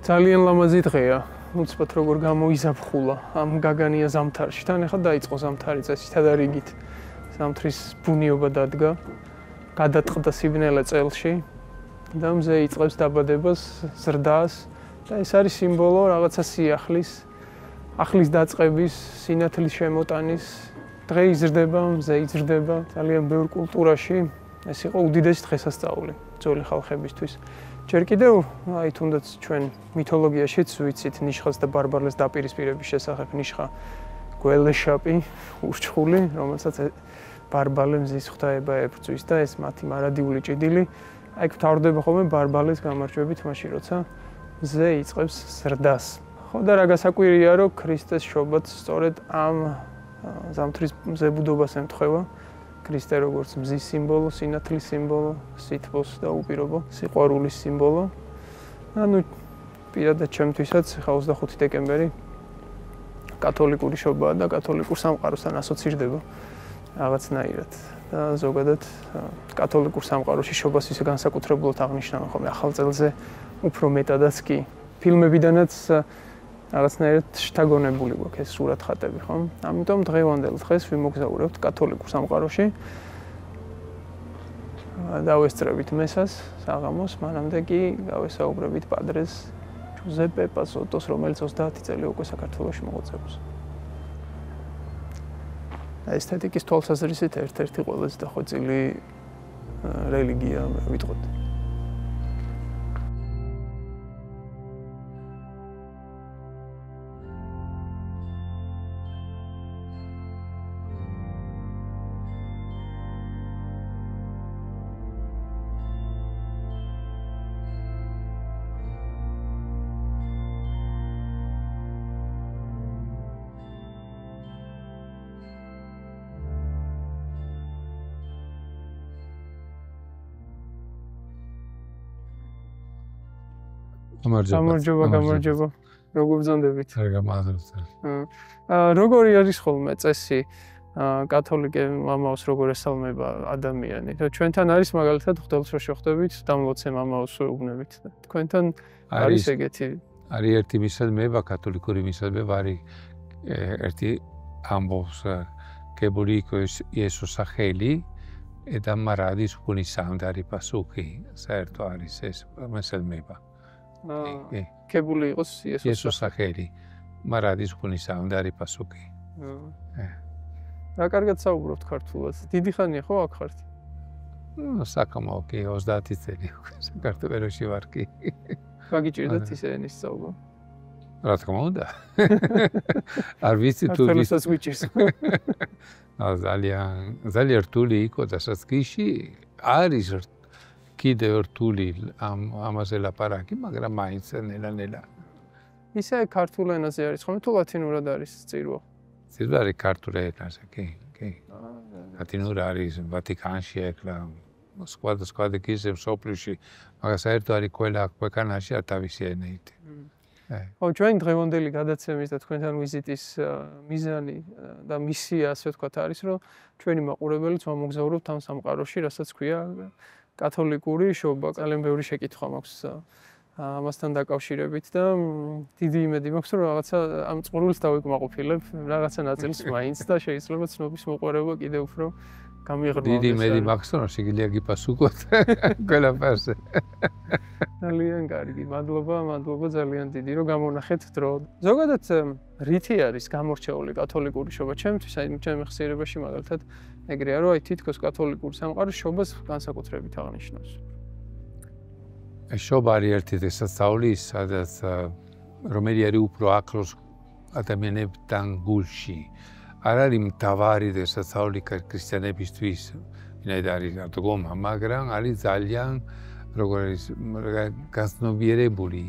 ძალიან ლამაზი დღეა. უცბად როგორ გამოიზაფხულა ამ გაგანია ზამთარში. თან ახლა დაიწყო ზამთარი წესითა და რიგით. ზამთრის ბუნიობა დადგა. გადაწყდა სიბნელე წელში და მზე იწყებს დაბადებას, ზრდას და ეს არის სიმბოლო რაღაცა სიახლის, ახლის დაწყების, სინათლის შემოტანის. დღე იზრდება, მზე იზრდება ძალიან ბევრ კულტურაში. ეს იყო უდიდესი დღესასწაული ძველი ხალხებისთვის. ჯერ კიდევ, აი თუნდაც ჩვენ მითოლოგიაშიც ვიცით ნიშხას და ბარბალეს დაპირისპირების შესახებ. ნიშხა გველეშაპი, ურჩხული, რომელსაც ბარბალე მზის ღვთაება ებრძვის და ეს მათი მარადიული ჭიდილი. აი გვთავრდება ხოლმე ბარბალეს გამარჯვებით მაშინ, როცა მზე იწყებს ზრდას. ხო და რა გასაკვირია, რომ ქრისტეს შობაც სწორედ ამ ზამთრის მზებუდობას ემთხვევა. ქრისტე როგორც მზის სიმბოლო, სინათლის სიმბოლო, სითბოს და უპირობო სიყვარულის სიმბოლო. ანუ პირადად ჩემთვისაც ხა 25 დეკემბერი კათოლიკური შობაა და კათოლიკურ სამყაროსთან ასოცირდება რაღაცნაირად. და ზოგადად კათოლიკურ სამყაროში შობას ისე განსაკუთრებულად აღნიშნავენ ხოლმე ახალ წელზე უფრო მეტადაც კი. ფილმებიდანაც რაღაცნაირად შთაგონებული გვაქვს ეს სურათხატები, ხო? ამიტომ დღევანდელ დღეს ვიმოგზაურებთ კათოლიკურ სამყაროში. დავესწრებით მესას, საღამოს, მანამდე კი გავესაუბრებით პადრეს ჯუზეპე პასოტოს, რომელიც 30 წელი უკვე საქართველოში მოღვაწეობს. ესთეტიკის თვალსაზრისით ერთ-ერთი ყველაზე დახვეწილი რელიგია, ვიტყოდ. გამარჯობა. როგორ ბრძანდებით? როგორი არის ხოლმე წესი კათოლიკე მამაოს როგორ ესალმება ადამიანი? ჩვენთან არის მაგალითად ღვთაელშოში ხვდებით, დამლოცე მამაოს უგნებით. თქვენთან არის ეგეთი? არის ერთი მისალმება, კათოლიკური მისალმება არის ერთი ამბობს გებულიკო იესოსა ხელი და მარადის უგუნის სამდარი პასუხი. საერთო არის ეს მისალმება. კებული იყოს იესოსა ხელი, მარადის უგუნის სამდარი პასუხი. რა კარგად საუბრობთ ქართულად. დიდი ხანია ხო აქ ხართ? საკამაო კი 30 წელი საქართველოში ვარ კი. გაგიჭირდათ ისე ენის სწავლა? რა თქმა უნდა. არ ვიცი თუ თელოსაც გვიჭირს. ძალიან რთული იყო დასაწყისში, არის კიდევ რთული ამაზე ლაპარაკი, მაგრამ მაინც ნელა-ნელა. ისე ქართულ ენაზე არის ხოლმე თუ ლათინურად არის წირვა? წირვა არის ქართულ ენაზე, კი. ლათინური არის ვატიკანში ეხლა სხვა გიზემ სოფლიში, მაგრამ საერთოდ არის ყველა ქვეყანაში თავისი ენით. ხო, ჩვენ დღევანდელი გადაცემის და თქვენთან ვიზიტის მიზანი და მისია, ასე ვთქვათ, არის, რომ ჩვენი მაყურებელიც მომგზავრობთ ამ სამყაროში, რასაც ქვია კათოლიკური შობა. ძალიან ბევრი შეკითხვა მაქვს ამასთან დაკავშირებით და დიდი იმედი მაქვს, რომ რაღაცა ამ წყურვილს დავიკმაყოფილებ, რაღაცა ნაწილს მაინც და შეიძლება ცნობის მოყვარება კიდევ უფრო გამიღრმავდეს. დიდი იმედი მაქვს, რომ შეგიძლია გიპასუხოთ ყველაფერზე. ძალიან კარგი, მადლობა ძალიან დიდი, რომ გამონახეთ დრო. ზოგადად რითი არის გამორჩეული კათოლიკური შობა? ჩემთვის, აი ჩემი ხსიერებაში მაგალითად ეგრეა, რომ აი თითქოს კათოლიკური სამყარო შობას განსაკუთრებით აღნიშნავს. შობა არის ერთი დღესასწაული, სადაც რომელიც არის უფრო ახლოს ადამიანებთან გულში. არ არის მთავარი დღესასწაული ქრისტიანებისთვის, ვინაიდან არის დგომა, მაგრამ არის ძალიან როგორ არის გაცნობიერებული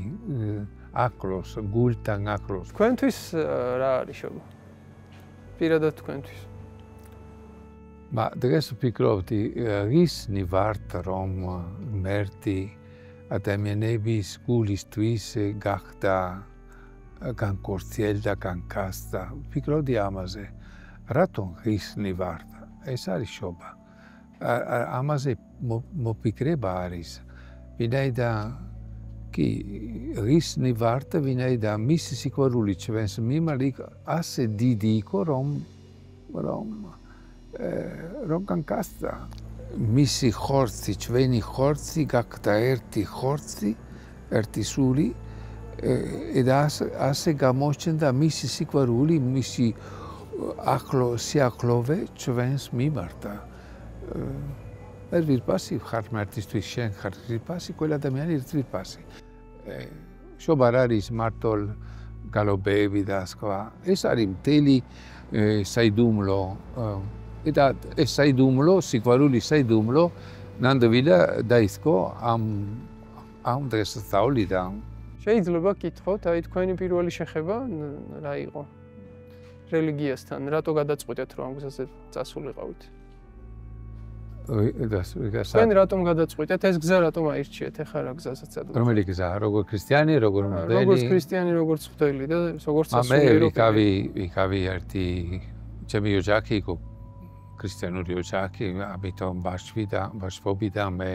ახლოს, გულთან ახლოს. თქვენთვის რა არის შობა? პირადად თქვენთვის. დღეს ვფიქრობდი, ისინი ვართ, რომ ღმერთი ადამიანების გულისთვის გახდა განკორციელდა, განკასდა. ვფიქრობდი ამაზე. რატომ ისინი ვართ? ეს არის შობა. ამაზე მოფიქრება არის. ვინაიდან კი ისინი ვართ, ვინაიდან მისი სიყვარული ჩვენს მიმართ ასე დიდი იყო, რომ განკასდა. მისი ხორცი, ჩვენი ხორცი გახდა ერთი ხორცი, ერთი სული და ასე გამოჩნდა მისი სიყვარული, მისი სიახლოვე ჩვენს მიმართ. ერთვირფასი ხარ ღმერთისთვის, შენ ხარ ერთვირფასი, ყველა ადამიანი ერთვირფასი. შობა არ არის მარტო გალობები და სხვა. ეს არის მთელი საიდუმლო და ეს საიდუმლო, სიყვარული საიდუმლო ნამდვილად დაიწყო ამ დღესასწაულიდან. შეიძლება გითხოთ, აი თქვენი პირველი შეხება რა იყო? რელიგიასთან, რატო გადაწყვიტეთ, რომ ამ გზაზე წასულიყავით? თქვენ რატომ გადაწყვიტეთ? ეს გზა რატომ აირჩიეთ? ეხლა რა გზასაც ადვილი? რომელი გზა? როგორ ქრისტიანი, როგორ მღვდელი? როგორც ქრისტიანი, როგორც მღვდელი და როგორც სასულიერო. ვიქავი ერთი ჩემი ოჯახი იყო ქრისტიანული ოჯახი, ამიტომ ბავშვობიდან და მე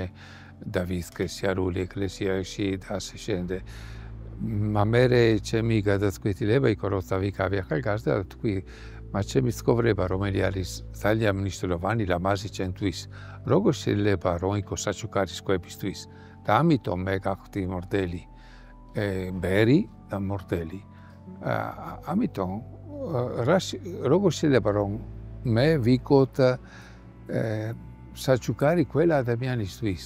დავიწყე სიარული ეკლესიაში და ასე შემდეგ. მერე ჩემი გადაწყვეტილება იყო, რომ დავიქავი ახალგაზრდა და თქვი, მათ ჩემი ცხოვრება, რომელიც არის ძალიან მნიშვნელოვანი ლამაზი ჩემთვის, როგორ შეიძლება რომ იყოს საჩუქარი სხვებისთვის და ამიტომ მე გავხდი მორდელი, ბერი და მორდელი. ამიტომ როგორ შეიძლება რომ მე ვიქოთ საჩუქარი ყველა ადამიანისთვის.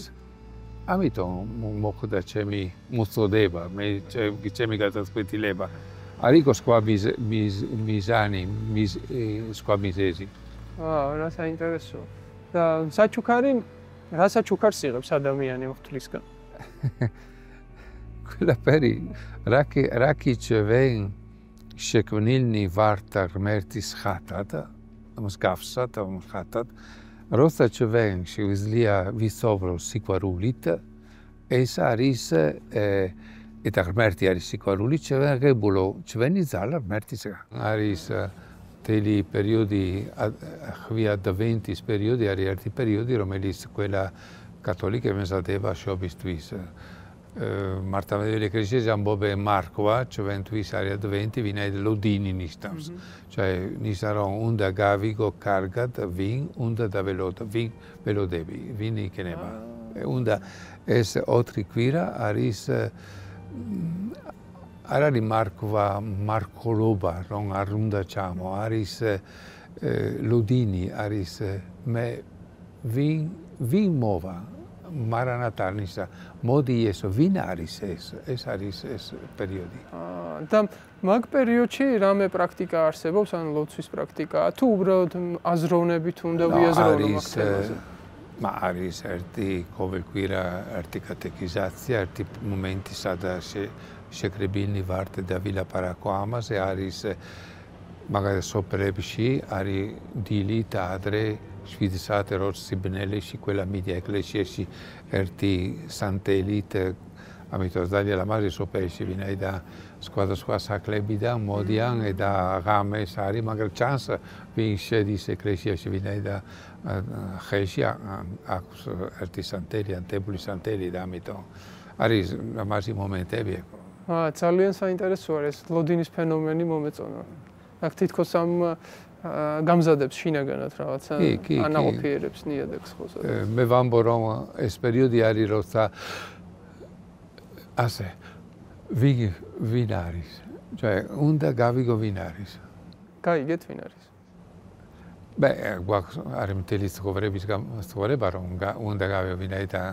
ამიტომ მოხდა ჩემი მოწოდება, ჩემი გადაწყვეტილება. არ იყო სხვა მიზანი, სხვა მიზეზი. რა საინტერესო. და საჩუქარი, რა საჩუქარს იღებს ადამიანი მღვდლისგან? ყველაფერი, რაკი ჩვენ შექმნილნი ვართ ღმერთის ხატად, მსგავსად, ხატად. როცა ჩვენ შეგვიძლია ვისწავლოთ სიყვარულით, ეს არის და ღმერთი არის სიყვარული, ჩვენი ძალა ღმერთისგან. არის მთელი პერიოდი, ხვია ადვენტის პერიოდი, არის ერთი პერიოდი, რომელიც ყველა კათოლიკე მეზადება შობისთვის. მართლმადიდებელი ეკლესიის ამბობენ მარქვა, ჩვენთვის არის ადვენტი, ვინაიდან ლოდინი ნიშნავს. ნიშნა რომ უნდა გავიგო კარგად, ვინ უნდა ველოდები, ვინ იქნება. უნდა ეს 4 კვირა არის არ არის მარქოლობა, რომ არ უნდა ჩამო, არის ლოდინი, არის მე ვინ მოვა. მარანათა ნიშნა მოდი ესო ვინ არის ეს არის ეს პერიოდი. და მაგ პერიოდში რამე პრაქტიკა არსებობს, ან ლოცვის პრაქტიკაა, თუ უბრალოდ აზროვნებით უნდა ვიაზროვნო მაგ თემაზე? არის ერთი ყოველკვირა ერთი კატექიზაცია, ერთი მომენტი, სადაც შეკრებილნი ვართ და ვილაპარაკო ამაზე, არის მაგალითად სოფლებში არის დილი და ადრე 7 საათი როც სიბნელეში ყველა მიდია ეკლესიაში ერთი სანტელით ამიტომ ძალიან ლამაზი სოფელში ვინაიდან სხვადასხვა საქმეებიდან მოდიან და ღამეს არის, მაგრამ ჩანს ვინ შედის ეკლესიაში ვინაიდან ხელში აქვს ერთი სანტელი, ანტებული სანტელი და ამიტომ არის ლამაზი მომენტები. ძალიან საინტერესოა ეს ლოდინის ფენომენი მომეწონა. აქ თითქოს ამ გამზადებს შინაგანად რაღაცა ანაყოფიერებს ნიადაგს ხოლმე. მე ვამბობ რომ ეს პერიოდი არის როცა ასე ვინ არის? უნდა გავიგო ვინ არის. გაიგეთ ვინ არის? გვაქვს არის მთელი ცხოვრება რომ უნდა გავიგო ვინაიდან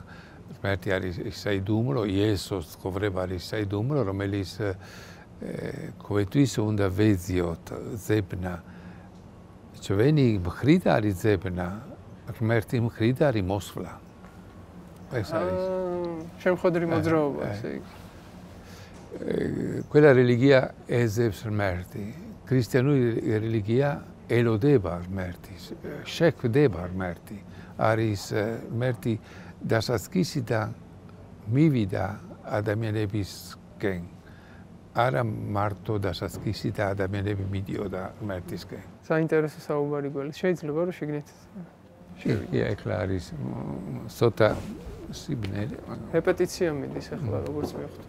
ღმერთი არის საიდუმლო, იესოს ცხოვრება არის საიდუმლო, რომელიც ყოველთვის უნდა ვეძიოთ ზებნა. ჩვენი მხრით არის ზებნა, ღმერთი მხრით არის მოსვლა. ეს არის შემხედრი მოძრაობა, ესე იგი. ყველა რელიგია ეძებს ღმერთი. ქრისტიანული რელიგია ელოდება ღმერთის, შეხვდება ღმერთი. არის ღმერთი დასაწყისიდან მივიდა ადამიანებისკენ. არა მარტო დასაწყისიდან ადამიანები მიდიოდა ღმერთისკენ. საინტერესო საუბარი გველის. შეიძლება რომ შეგნით. ეხლა არის ცოტა სიბნელი. რეპეტიცია მიდის ახლა როგორც მივხვდი.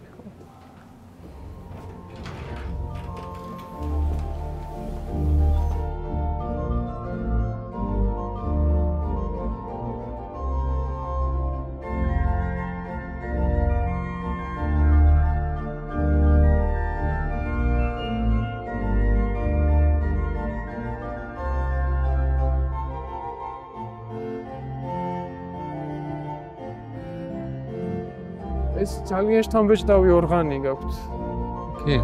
ეს ძალიან შთამბეჭდავი ორგანი გაქვთ. კი.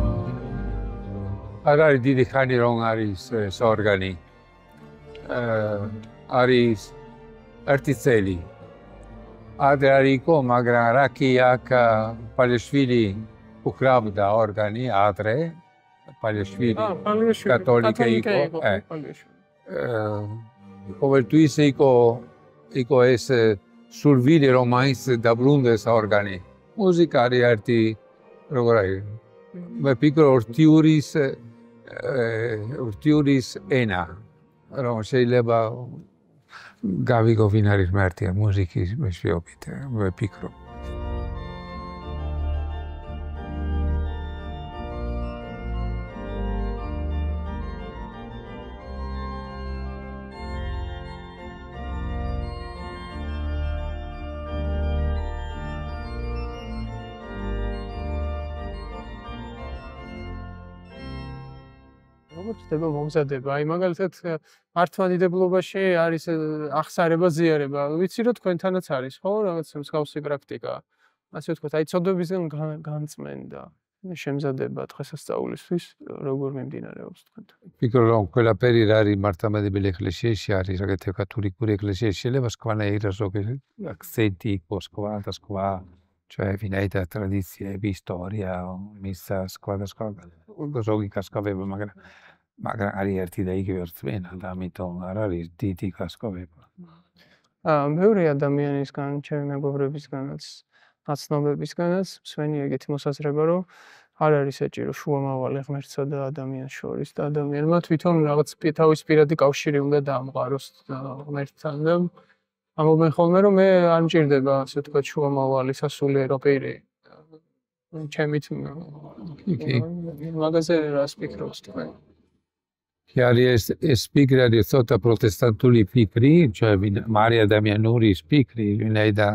არ არის დიდი ხანი რომ არის ეს ორგანი. არის ერთი წელი. ადრე არ იყო, მაგრამ რაკი აქ პალიაშვილი უკრავდა ორგანი ადრე. პალიაშვილი კათოლიკე იყო. ყოველთვის იყო ეს სულვილი რომ მაინც დაბრუნდეს ორგანი. მუსიკა არის ერთი როგორ არის მე ვფიქრობ რთიურის ენა რომ შეიძლება გავიგო ვინ არის ღმერთი მუსიკის მეშვეობით მე ვფიქრობ ხდება მომზადება. აი მაგალითად მართლმადიდებლობაში არის აღსარება, ზიარება. ვიცი რომ თქვენთანაც არის, ხო, რაღაც მსგავსი პრაქტიკა. ასე ვთქვათ, აი ცოდვებისგან განწმენდა, შემზადება დღესასწაულისთვის, როგორ მიმდინარეობს თქვენთან. ვფიქრობ რომ ყველაფერი რა არის მართლმადიდებელი ეკლესიაში არის, რაღაცა კათოლიკური ეკლესიაში შეიძლება სხვანაირად ზოგიერთი აქცენტი იყოს, სხვა ვინაიდან ტრადიციები, ისტორია, მისა სხვადასხვა ზოგი გასწავლება, მაგრამ არის ერთი და იგივე რწმენა და ამიტომ არ არის დიდი გასწავლება. ბევრი ადამიანისგან, ჩემი მეგობრებისგანაც, ნაცნობებისგანაც მსვენი ეგეთი მოსაზრება, რომ არ არის საჭირო შუამავალი ღმერთსა და ადამიანს შორის და ადამიანმა თვითონ რაღაც თავის პირადი კავშირი უნდა დაამყაროს ღმერთთან და ამობენ ხოლმე რომ მე არ მჭირდება ასე ვთქვათ შუამავალი სასულიერო პირი. ჩემით მაგაზე რას ფიქრობთ თქვენ? კი არის ეს ფიქრი არის ცოტა პროტესტანტული ფიქრი, მარია ადამიანურის ფიქრი, ვინაიდან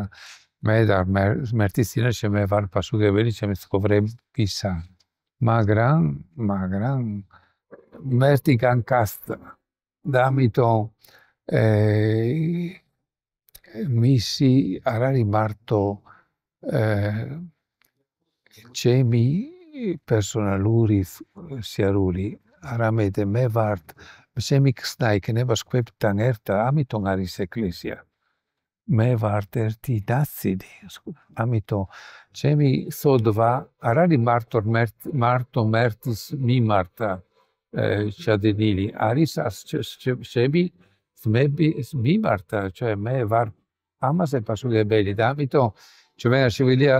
მე და ღმერთის წინაშე მე ვარ პასუხებელი ჩემი ცხოვრებისა. მაგრამ ღმერთი განკასდა და ამიტომ მისი არ არის მარტო ჩემი პერსონალური სიარული არამედ მე ვარ ჩემი ხსნა იქნება სხვებთან ერთად ამიტომ არის ეკლესია მე ვარ ერთი დასიდი ამიტომ ჩემი სოდვა არ არის მარტო ღმერთის მიმართ შედენილი არის ჩემი ძმების მიმართ მე ვარ ამაზე პასუხებელი და ამიტომ ჩვენ შეგვიძლია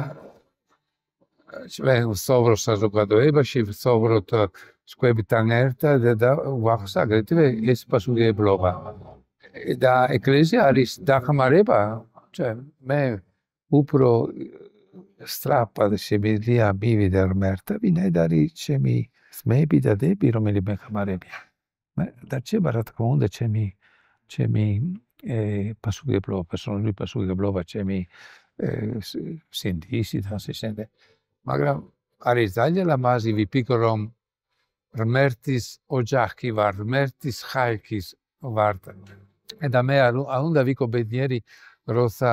ჩვენ ვსაუბრობთ საზოგადოებაში, ვსაუბრობთ სხვებთან ერთად და ვახსოვს აგრეთვე ეს პასუხისმგებლობა. და ეკლესია არის დახმარება, მე უფრო სწრაფად შემიძლია მივიდე ღმერთთან, ვინაიდან არის ჩემი ძმები და დები, რომელი მეხმარებიან. და რჩება რა თქმა უნდა ჩემი პასუხისმგებლობა, პერსონალური პასუხისმგებლობა, ჩემი სინდისი და ასე შემდეგ. მაგრამ არის ძალიან ლამაზი ვიფიქრე რომ ღმერთის ოჯახი ვარ, ღმერთის ხალხის ვარ. და მე არ უნდა ვიყო ბედნიერი, როცა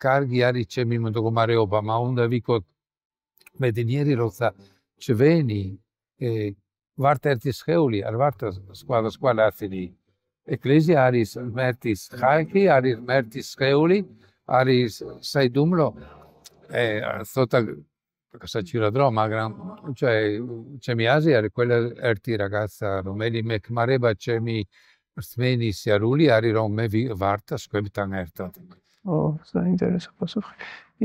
კარგი არის ჩემი მდგომარეობა, უნდა ვიყო ბედნიერი, როცა ჩვენი ვართ ერთი სხეული, არ ვართ სხვა ნაწილი. ეკლესია არის ღმერთის ხალხი, არის ღმერთის სხეული, არის საიდუმლო ცოტა გასაჭიროდ რომ, მაგრამ ჩემი აზრი არის ყველა ერთი რაღაცა, რომელი მეხმარება ჩემი რწმენის სიარული არის, რომ მე ვარ და სხვებთან ერთად. საინტერესო პასუხი.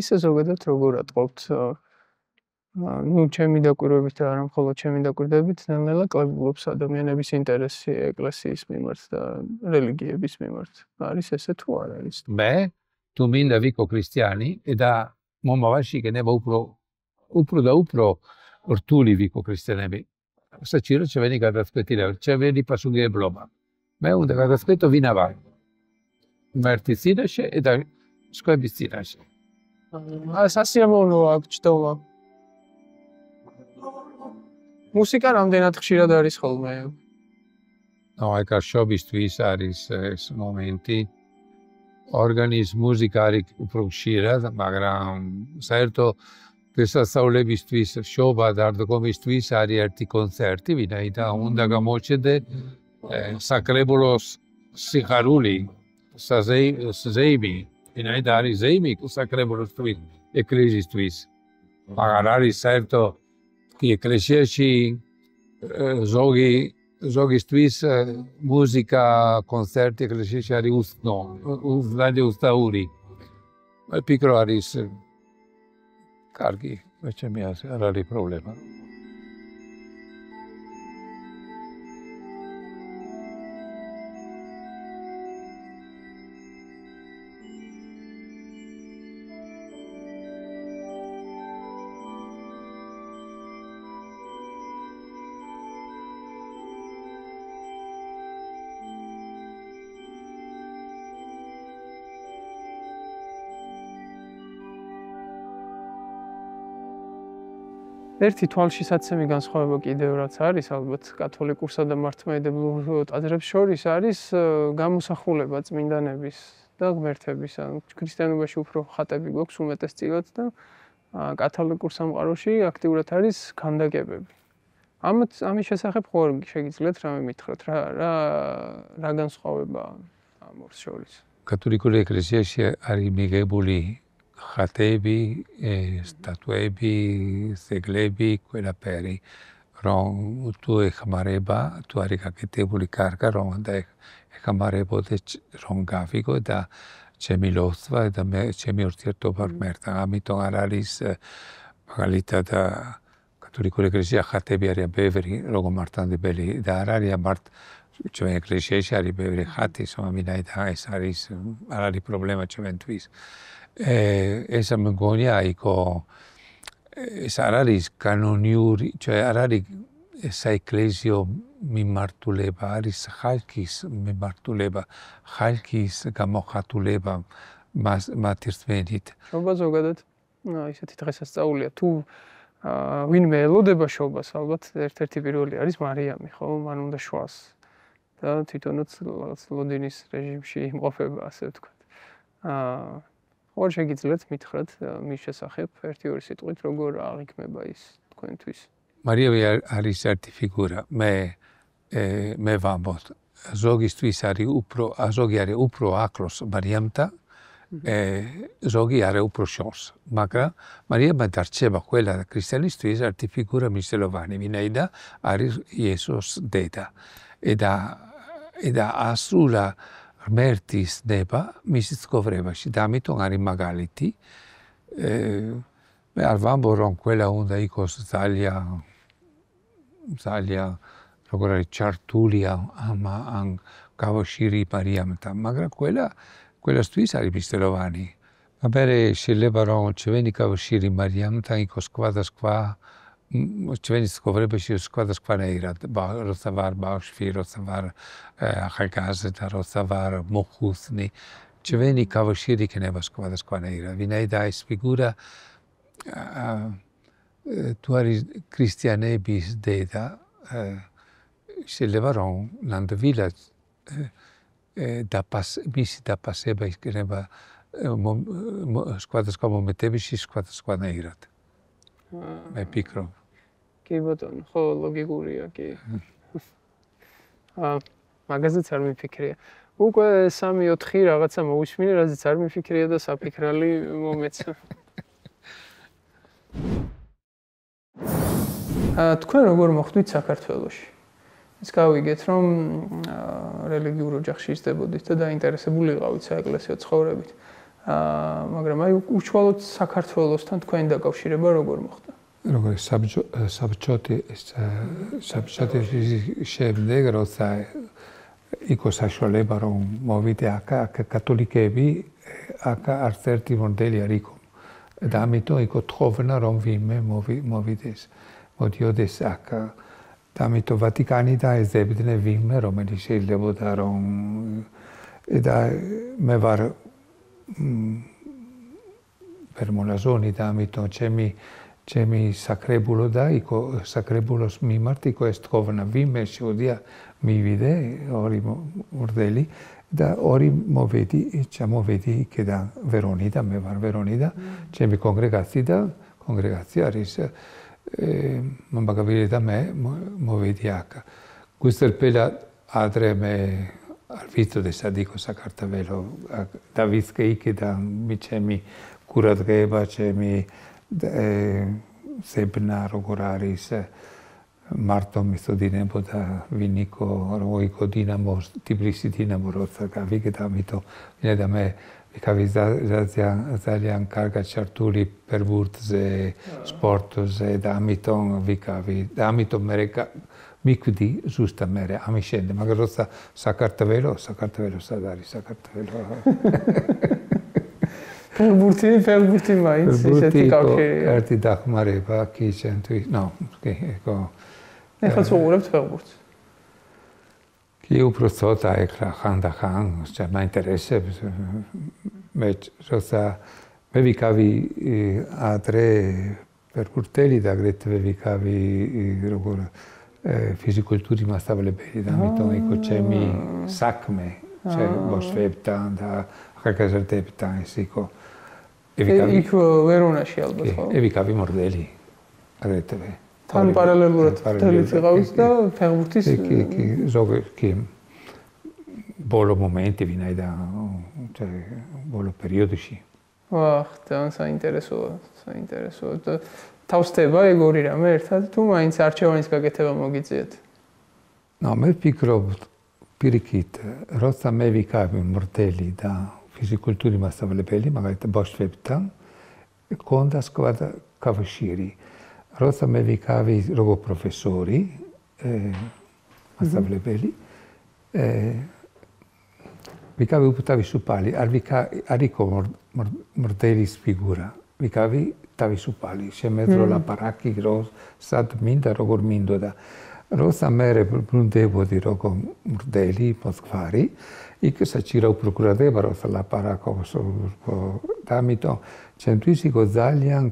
ისე ზოგადად როგორ ატყობთ ჩემი დაკვირვებით და არა მხოლოდ ჩემი დაკვირვებით, ნელ-ნელა კლებულობს ადამიანების ინტერესი ეკლესიის მიმართ და რელიგიების მიმართ. არის ესე თუ არ არის? მე თუ მინდა ვიყო ქრისტიანი და მომავალში იქნება უფრო და უფრო რთული ვიყო ქრისტიანები. საჭირო ჩვენი გადაწყვეტილება, ჩვენი პასუხისმგებლობა. მე უნდა გადაწყვეტო ვინა ვარ. ღმერთის წინაშე და სხვების წინაშე. სასიამოვნოა აქ ჩდომა. მუსიკა რამდენად ხშირად არის ხოლმე? აი კავშირისთვის არის ეს მომენტი. ორგანის მუსიკა არის უფრო ხშირად, მაგრამ საერთო დღესასწაულებისთვის, შობა და არდგომისთვის არის ერთი კონცერტი, ვინაიდან უნდა გამოჩნდე საკრებულოს სიხარული, ზეიმი, ვინაიდან არის ზეიმი საკრებულოსთვის, ეკლესიისთვის. მაგრამ არის საერთო ეკლესიაში ზოგისთვის მუსიკა, კონცერტი ეკლესიაში არის უსწაული. ვფიქრობ არის კარგი, ჩემი აზრით არ არის პრობლემა. ერთი თვალშისაცემი განსხვავება კიდევ რაც არის, ალბათ კათოლიკურსა და მართლმადიდებლურ ტაძრებს შორის არის გამოსახულება წმინდანების და ღმერთების. ქრისტიანობაში უფრო ხატები გვაქვს უმეტესწილად და კათოლიკურ სამყაროში აქტიურად არის ქანდაკებები. ამის შესახებ ხო შეგიძლიათ რამე მითხრათ, რა განსხვავება ამ ორს შორის? კათოლიკურ ეკლესიაში არის მიღებული ხატები, სტატუები, ძეგლები, ყველაფერი, რომ თუ ეხმარება, თუ არის გაკეთებული კარგა, რომ უნდა ეხმარებოდეს, რომ გავიგო და ჩემი ლოცვა და ჩემი ურთიერთობა ღმერთთან. ამიტომ არ არის მაგალითად კათოლიკურ ეკლესიაში ხატები არიან ბევრი, როგორ მართლმადიდებელი და არ არის მარტ ჩვენ ეკლესიაში არის ბევრი ხატი, ვინაიდან ეს არის არ არის პრობლემა ჩვენთვის. ეს მგონია იქო ეს არ არის კანონიური, არ არის საეკლესიო მიმართულება, არის ხალხის მიმართულება, ხალხის გამოხატულება მათი რწმენით. შობა ზოგადად ისეთი დღესასწაულია. თუ ვინმე ელოდება შობას, ალბათ ერთ-ერთი პირველი არის მარიამი, ხო? მან უნდა შვას და თვითონაც ლოდინის რეჟიმში იმყოფება, ასე ვთქვათ. ხო შეგიძლიათ მითხრათ მის შესახებ ერთი-ორი სიტყვით როგორ აღიქმება ის თქვენთვის? მარიამი არის ერთი ფიგურა. მე ვამბობ, ზოგისთვის არის უფრო ახლოს მარიამთან, ზოგი არის უფრო შორს. მაგრამ მარიამა დარჩება ყველა ქრისტიანისთვის ერთი ფიგურა მნიშვნელოვანი, ვინაიდან არის იესოს დედა. და ასრულა ღმერთის ნება მისი ცხოვრებაში და ამიტომ არის მაგალითი მე არ ვამბობ რომ ყველა უნდა იყოს ძალიან როგორ არის ჩართული ამ კავშირი მარიამთან, მაგრამ ყველასთვის არის მნიშვნელოვანი. მაგრამ შეიძლება რომ ჩვენი კავშირი მარიამთან იყოს სხვადასხვა ჩვენი ცხოვრებაში სხვადასხვანაირად, როცა ვარ ბავშვი, როცა ვარ ახალგაზრდა, როცა ვარ მოხუცნი, ჩვენი კავშირი იქნება სხვადასხვანაირად. ვინაიდან ეს ფიგურა თუ არის ქრისტიანების დედა, შეიძლება რომ ნამდვილად მისი დაფასება იქნება სხვადასხვა მომენტებში სხვადასხვანაირად. მე ვფიქრობ. კი ბატონო, ხო ლოგიკურია, კი. მაგაზეც არ მიფიქრია. უკვე 3-4 რაღაცა მოусმინე, რაზეც არ მიფიქრია და საფიქრალი მომეცა. თქვენ როგორ მოხვდით საქართველოში? ის გავიგეთ, რომ რელიგიურ ოჯახში იზრდებოდით და დაინტერესებული იყავით საეკლესიო ცხოვრებით. მაგრამ აი უშუალოდ საქართველოსთან თქვენი დაკავშირება როგორ მოხდა? როგორ საბჭოთი შემდეგ როცა იყო საშუალება რომ მოვიდე აქ კათოლიკები აქ არც ერთი მოდელი არ იყო. და ამიტომ იყო თხოვნა რომ ვინმე მოვიდეს. მოდიოდეს აქ. და ამიტომ ვატიკანი დაეძებდნენ ვინმე რომელიც შეიძლებოდა რომ და მე ვარ პერმონაზონი და ამიტომ ჩემი საკრებულო და იყო საკრებულოს მიმართ იყო ეს თხოვნა ვინმე შეუდია მივიდე ორი მორდელი და ორი ჩამოვედი იქიდან ვერონიდან მე ვარ ვერონიდან ჩემი კონგრეგაცია არის მამბაგავილი და მე მოვედი აქ გუსტერპელა ადრე მე არ ვიცოდი სად იყო საქართველო და ვიცკე იქიდან ჩემი კურადღება ჩემი ზებნა როგორ არის მარტო მისოდინებოდა ვინ იყო რო იყო დინამო ტიბლისი დინამო როცა გავიგე და ამიტომ ვინაიდან მე ვიქავი ძალიან კარგად ჩართული ფეხბურთზე სპორტზე და ამიტომ ვიქავი და ამიტომ მე მიკვდი ზუსტად მე ამის შემდეგ მაგრამ როცა საქართველო სად არის საქართველო ფეხბურთი მაინც ისეთი კავშირია ერთი დახმარება კი ჩემთვის კი ეკო ეხლა უყურებთ ფეხბურთს კი უფრო ცოტა ეხლა ხანდახან მაინტერესებს მე როცა მე ვიქავი ადრე ფეხბურთელი და აგრეთვე ვიქავი როგორ ფიზიკულტურის მასწავლებელი და ამიტომ იყო ჩემი საქმე ბავშვებთან და ახალგაზრდებთან ის იყო იქ ვერონაში ალბათ ხო? ვიქავი მორდელი აგრეთვე თან პარალელურად თელით იყავის და ფეხბურთის კი ზოგიერთი ბოლო მომენტი ვინაიდან ბოლო პერიოდში ვახ ძალიან საინტერესოა თავსდება ეგ ორი რამე ერთად თუ მაინც არჩევანის გაკეთება მოგიწიათ მე ვფიქრობ პირიქით როცა მე ვიქავი მორდელი და ფიზიკულტურის მასწავლებელი მაგალითად ბავშვებთან გქონდა სხვა კავშირი როცა მე ვიქავი როგორ პროფესორი მასწავლებელი ვიქავი თავისუფალი არ იყო მორდელის ფიგურა ვიქავი თავისუფალი შემეძლო ლაპარაკი სად მინდა როგორ მინდოდა როცა მე ბრუნდებოდი როგორ მორდელი მოსკვარი იქ საჭირო პროკურატება როცა ლაპარაკობს და ამიტომ ჩემთვის იყო ძალიან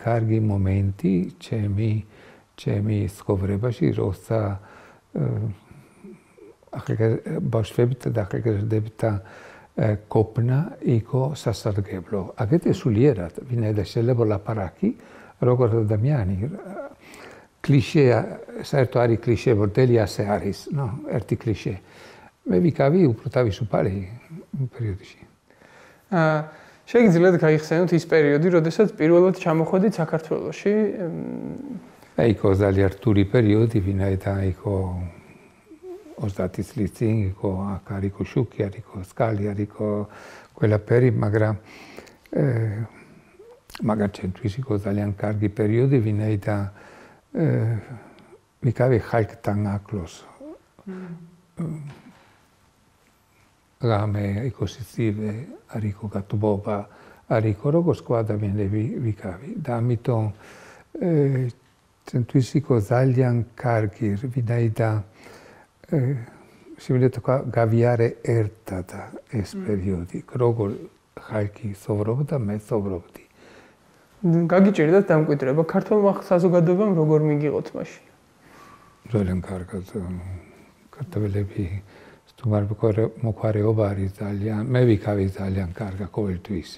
კარგი მომენტი ჩემი ცხოვრებაში როცა ბავშვებთან და ახალგაზრდებთან კოპნა იყო სასარგებლო აგეთ სულიერად ვინაიდან შეიძლება ლაპარაკი როგორ ადამიანი კლიშე საერთოდ არის კლიშე მორდელი ასე არის ერთი კლიშე მე ვიქავი უფრო თავისუფალი პერიოდში შეგიძლიათ გაიხსენოთ ის პერიოდი როდესაც პირველად ჩამოხვედით საქართველოში იყო ძალიან რთული პერიოდი ვინაიდან იყო 30 წლის წინ იყო აქ არ იყო შუქი არ იყო სკალი არ იყო ყველაფერი მაგრამ მაგათ ჩვენთვის იყო ძალიან კარგი პერიოდი, ვინაიდან ვიკავი ხალხთან ახლოს. რამე ეკოსისტემი არ იყო გათბობა, არ იყო როგორც სხვა ადამიანები ვიკავი და ამიტომ ჩვენთვის იყო ძალიან კარგი, ვინაიდან შეიძლება თქვა გავიარე ერთად ეს პერიოდი, როგორ ხალხი სოვრობდა, მე სოვრობდი. გაგიჭირდათ დამკვიდრება ქართულმა საზოგადოებამ როგორ მიგიღოთ მაშინ? ძალიან კარგად ქართველები მოყვარეობა არის ძალიან, მე ვიკავი ძალიან კარგა ყოველთვის.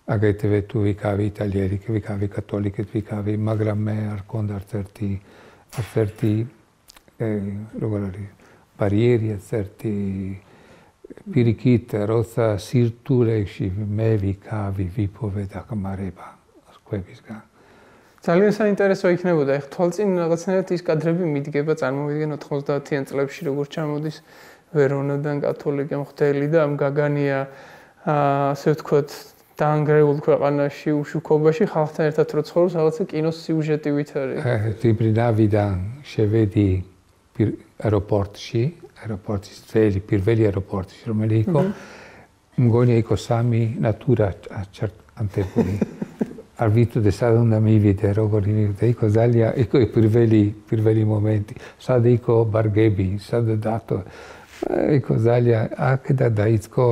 აგეთვე თუ ვიკავი იტალიელი, ვიკავი კათოლიკე, ვიკავი, მაგრამ მე არ მქონდა არც ერთი როგორ არის ბარიერი, არც ერთი პირიქით, როცა სირთულეში მე ვიკავი, ვიპოვე დახმარება სხვებისგან. ძალიან საინტერესო იქნებოდა. ეხლა თვალწინ რაღაცნაირად ის კადრები მიდგება, წარმოვიდგენ 90-იან წლებში როგორც ჩამოდის ვერონადან კათოლიკე მღვდელი და ამ გაგანია ასე ვთქვათ დაანგრეულ ქვეყანაში, უშუქობაში ხალხთან ერთად რო ცხოვრობს, რაღაცა კინოს სიუჟეტივით არის. ტიბრინავიდან შევედი აეროპორტში, აეროპორტის პირველი აეროპორტში, რომელიც იყო მგონი იყო სამი ნატურა ჩარტებული. არ ვიცოდი სად უნდა მივიდე, როგორ მივიდე, იყო ძალიან, იყო პირველი მომენტი, სად იყო ბარგები, სად დათო, იყო ძალიან, აქედან დაიწყო,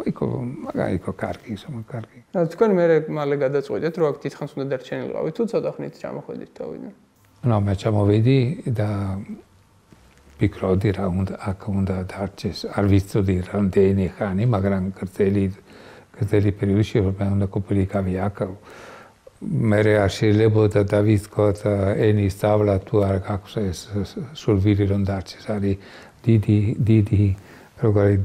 იყო კარგი, კარგი. თქვენ მე მალე გადაწყვეტეთ, რომ აქ დიდხანს უნდა დარჩენილიყავით, თუ ცოტა ხნით ჩამოხვედით თავიდან? მე ჩამოვედი და ვფიქრობდი რა უნდა აქ უნდა დარჩეს, არ ვიცოდი რამდენი ხანი, მაგრამ გრძელი პერიოდში რომ უნდა ყოფილიყავი აქ. მე არ შეიძლებოდა დავიწყოთ ენის სწავლა თუ არ გაქვს ეს სულვირი რომ დარჩეს, არის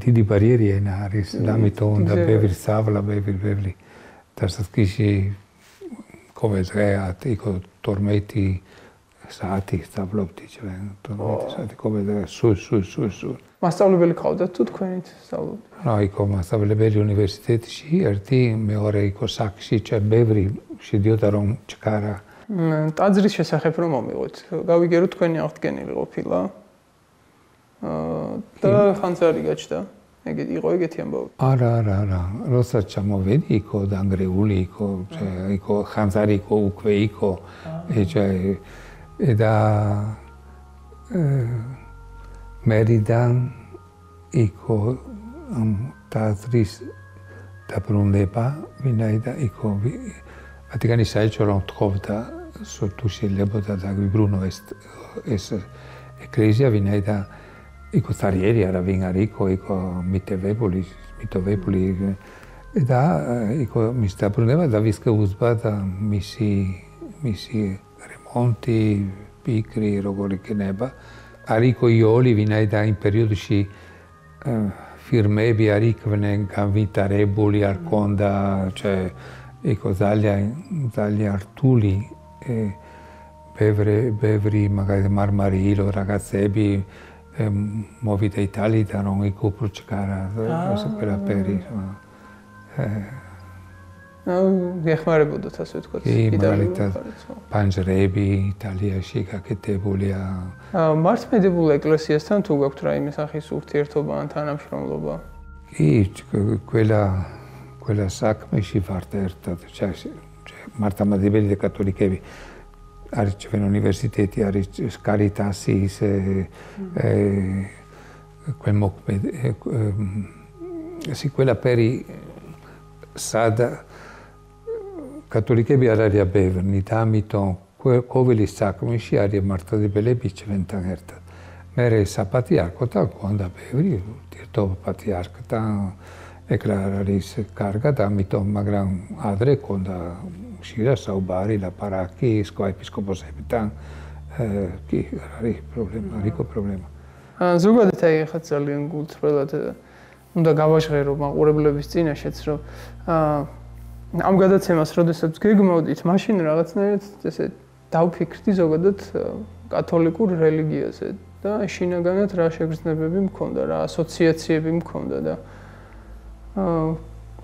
დიდი ბარიერი ენა არის, ამიტომ უნდა ბევრი სწავლა, ბევრი დასაწყისში ყოველ დღე იყო 12 საათი სწავლობდი ჩვენ, 12 საათი ყოველ დღე სულ. მასწავლებელი ყავდათ თუ თქვენით სწავლობთ? იყო მასწავლებელი უნივერსიტეტში, ერთი, მეორე იყო საქმეში, ჩვენ ბევრი შედიოდა რომ ჩქარა. ტაძრის შესახებ რომ მომიღოთ, გავიგერო თქვენი აღდგენილი ყოფილა. და ხანძარი გაჩნდა. იყო ეგეთი ამბავი? არა. როცა ჩამოვედი, იყო დაანგრეული, იყო ხანძარი იყო, უკვე იყო. და მერიდან იყო ტაძრის დაბრუნება, ვინაიდან იყო ვატიკანის საელჩო რომ თხოვდა, თუ შეიძლებოდა დაგვიბრუნო ეს ეკლესია, ვინაიდან იყო წარიერი, არავინ არ იყო მიტოვებული და იყო მის დაბრუნება და ვისკეუზბა და მისი რემონტი, პიკრი, როგორ იქნება. არ იყო იოლი, ვინაიდან იმ პერიოდში ფირმები არ იყვნენ განვითარებული, არ ჰქონდა, იყო ძალიან რთული, ბევრი მაგალითად მარმარილო რაღაცები მოვიდა იტალიიდან, რომ იქ უფრო ჩქარა, ეს ყველაფერი. გეხმარებოდათ ასე ვთქვათ, იტალიაში. პანჯრები იტალიაში გაკეთებულია. მართლმედებულ ეკლესიასთან თუ გაქვთ რაიმე სახის ურთიერთობა ან თანამშრომლობა? კი, ყველა საქმეში ვართ ერთად. მართლმადიდებელი და კათოლიკები არის ჩვენ უნივერსიტეტი, არის კარიტასი, ეს ყველაფერი სადა კათოლიკები არ არიან ბევრი და ამიტომ ყოველი საქმეში არის მართლმადიდებლები ჩვენთან ერთად. მე საპატრიარქოთან გვქონდა ბევრი ურთიერთობა პატრიარქთან, ეკრა არის კარგად, ამიტომ მაგრამ ადრე გქონდა ხშირად საუბარი, ლაპარაკი სხვა ეპისკოპოსებთან, კი არის პრობლემა, არ იყო პრობლემა. ზოგადად ახლა ძალიან გულწრფელად უნდა გავაჟღერო მაყურებლების წინაშეც, რომ ამ გადაცემას როდესაც გეგმავდით, მაშინ რაღაცნაირად ესე დავფიქრდი ზოგადად კათოლიკურ რელიგიაზე და შინაგანად რა შეგრძნებები მქონდა, რა ასოციაციები მქონდა და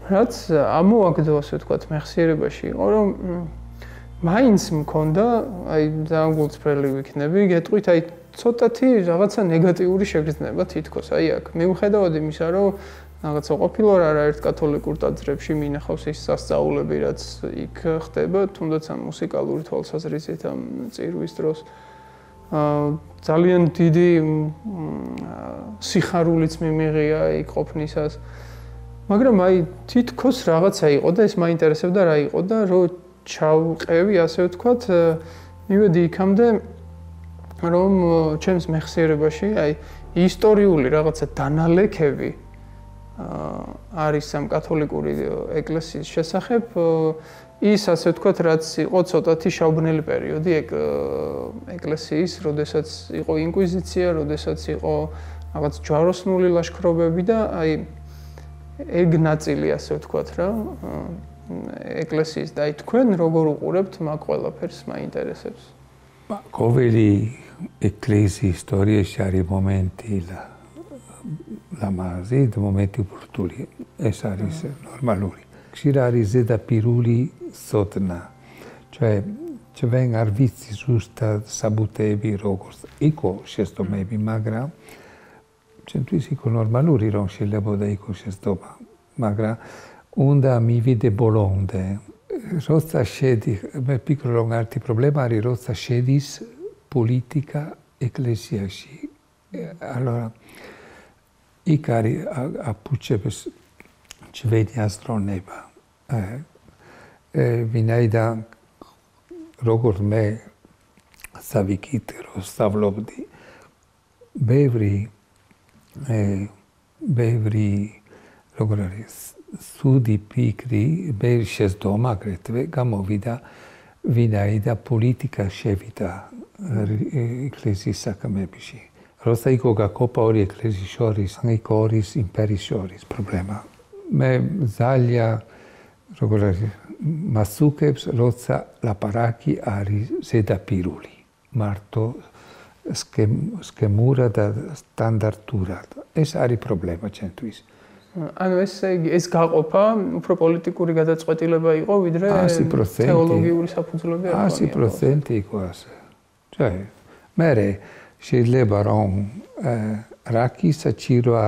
რაც ამოაგდო ასე ვთქვათ მეხსიერებაში იყო რომ მაინც მქონდა აი ძალიან გულწრფელი ვიქნები გეტყვით აი ცოტათი რაღაცა ნეგატიური შეგრძნება თითქოს აი აქ მიუხედავად იმისა რომ რაღაცა ყოფილა რა ერთ კათოლიკურ ტაძრებში მინახავს ის სასწაულები რაც იქ ხდება თუნდაც ამ მუსიკალური თვალსაზრისით ამ წირვის დროს ძალიან დიდი სიხარულიც მიმიღია იქ ყოფნისას მაგრამ აი თითქოს რაღაცა იყო და ეს მაინტერესებდა რა იყო და რომ ჩავყევი ასე ვთქვათ მივედი იქამდე რომ ჩემს მეხსიერებაში აი ისტორიული რაღაცა დანალექები არის ამ კათოლიკური ეკლესიის შესახებ ის ასე ვთქვათ რაც იყო ცოტათი შაუბნელი პერიოდი ეკლესიის, როდესაც იყო ინკვიზიცია, როდესაც იყო რაღაც ჯვაროსნული ლაშქრობები და აი ეგ ნაწილი ასე ვთქვათ რა ეკლესიის და აი თქვენ როგორ უყურებთ მაგ ყველაფერს მაინტერესებს. ყოველი ეკლესიის ისტორიაში არის მომენტი ლამაზი და მომენტი ბრუტული. ეს არის ნორმალური. ხშირ არის ზედაპირული სოდნა. ჩვენ არ ვიცი ზუსტად საბუთეები როგორც იყო შეცდომები, მაგრამ ჩვენთვის იყო ნორმალური რომ შეიძლება იყო შეცდომა, მაგრამ უნდა მივიდე ბოლომდე. როცა შედი, მე ვფიქრობ რომ ერთი პრობლემა არის როცა შედის პოლიტიკა ეკლესიაში. ალორა იქ არის აფუჭებს ჩვენი ასტრონება. ვინაიდან როგორც მე სავიკიტერო სწავლობდი ბევრი როგორ არის სუდი ფიქრი ბევრი შეცდომა აგრეთვე გამოვიდა ვინაიდან პოლიტიკა შევიდა ეკლესიის საქმეებში. როცა იყო გაკოპა ორი ეკლესიის შორის, იყო ორის იმპერიის შორის პრობლემა. მე ძალიან როგორ არის მასუკებს როცა ლაპარაკი არის ზედაპირული მარტო სქემურად და სტანდარტულად ეს არის პრობლემა ჩვენთვის ანუ ეს გაყოფა უფრო პოლიტიკური გადაწყვეტილება იყო ვიდრე თეოლოგიური საფუძვლები არ იყო 100% იყო ასე მე შეიძლება რომ რაკი საჭიროა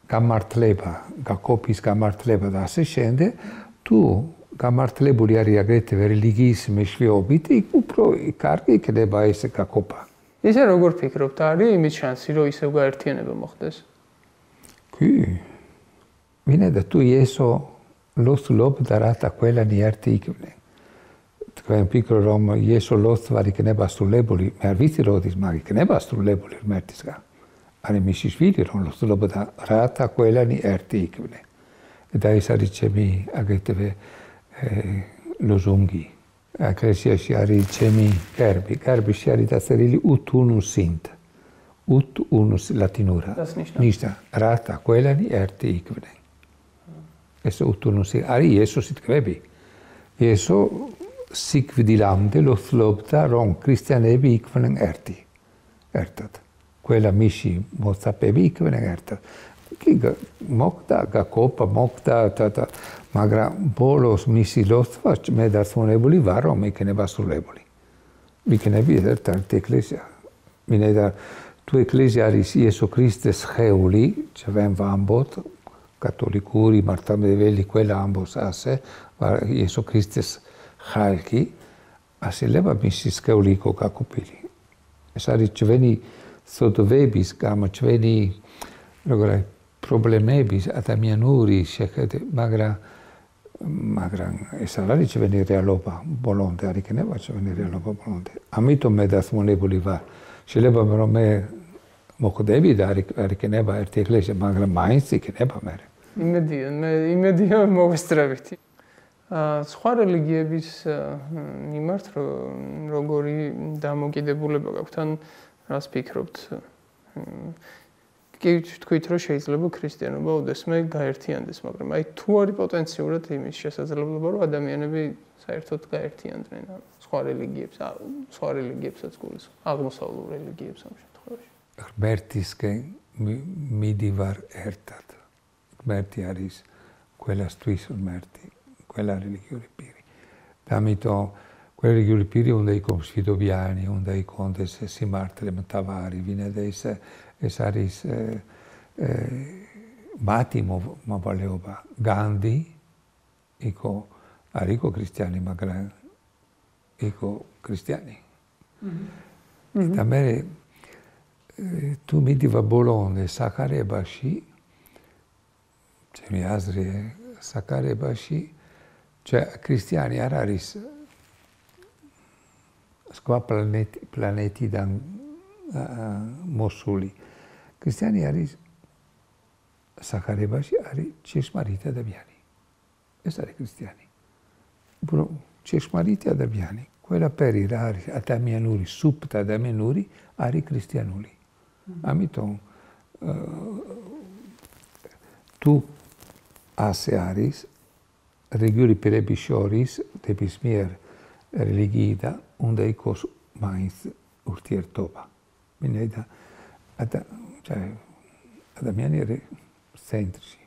გამართლება გაკოპის გამართლება და ასე შემდეგ თუ გამართლებული არის აგრეთვე რელიგიის მეშვეობით, იქ უფრო კარგი იქნება ეს გაკოპა. ისე როგორ ფიქრობთ, არის იმის შანსი, რომ ისევ გაერთიანება მოხდეს? კი. ვინაიდან თუ იესო ლოცულობდა რათა ყველანი ერთი იქნებიან. თქვენ ფიქრობთ, რომ იესო ლოცვა იქნება სრულებული, მე არ ვიცი როდის, მაგრამ იქნება სრულებული ღმერთისგან. არის მისი შვილი, რომ ლოცულობდა რათა ყველანი ერთი იქნებიან. და ეს არის ჩემი აგრეთვე ლოზუნგი. ეკლესიაში არის ჩემი გერბი. გერბში არის დასერილი ut unus sint. ut unus latinura. ნიშნა რათა ყველანი ერთი იქნებიან. ეს ut unus არის იესოსის თქმები. იესო სიკვდილამდე ლოცულობდა რომ ქრისტიანები იქნებიან ერთი. ერთად. ყველა მისი მოწაფეები იქნებიან ერთად. მოკდა გაკოპა მოკდა და მაგრამ ბოლოს მისი ლოცვა მე დარწმუნებული ვარ რომ იქნება სრულებული. იქნება ერთ-ერთი ეკლესია. ვინაიდან თუ ეკლესია არის იესო ქრისტეს სხეული, ჩვენ ვამბობთ კათოლიკური მართლმადიდებელი ყველა ამბობს ასე, იესო ქრისტეს ხალხი ასეება მისი სხეული იყო გაკოპილი. ეს არის ჩვენი სოდვების გამო ჩვენი როგორ არის პრობლემების ადამიანური შეხედე, მაგრამ ეს არის ჩვენი რეალობა ბოლომდე არ იქნება ჩვენი რეალობა ბოლომდე. ამიტომ მე დასმონებული ვარ. შეიძლება რომ მე მოხდები და არ იქნება ერთი ეკლესია, მაგრამ მაინც იქნება მე. იმედია მოვესწრებით. სხვა რელიგიების მიმართ როგორი დამოკიდებულება გაქვთ ან რას ფიქრობთ? კი თქვით რომ შეიძლება ქრისტიანობა უდესმე გაერთიანდეს, მაგრამ აი თუ არის პოტენციურად იმის შესაძლებლობა რომ ადამიანები საერთოდ გაერთიანდნენ სხვა რელიგიებსაც გულისხმობ, აღმოსავლურ რელიგიებს ამ შემთხვევაში. ღმერთისკენ მიდივარ ერთად. ღმერთი არის ყველასთვის ღმერთი, ყველა რელიგიური პირი. და ამიტომ ყველა რელიგიური პირი უნდა იყოს მშვიდობიანი, უნდა იქონდეს სიმართლე მთავარი, ვინაიდან ეს არის მათი მოვალეობა. განდი არ იყო ქრისტიანი, მაგრამ იყო ქრისტიანი. და მე თუ მიდივა ბოლომდე საქარებაში, ჩემი აზრი საქარებაში, ქრისტიანი არ არის სხვა პლანეტიდან მოსული. ქრისტიანი არის საქარებაში არის ჭეშმარიტი ადამიანი. ეს არის ქრისტიანი. ჭეშმარიტი ადამიანი. ყველაფერი რა არის ადამიანური, სუფთა ადამიანური არის ქრისტიანული. ამიტომ თუ ასე არის რელიგიური პირების შორის ნებისმიერ რელიგიიდან უნდა იყოს მაინც ურთიერთობა. ვინაიდან ადამიანი არის ცენტრში.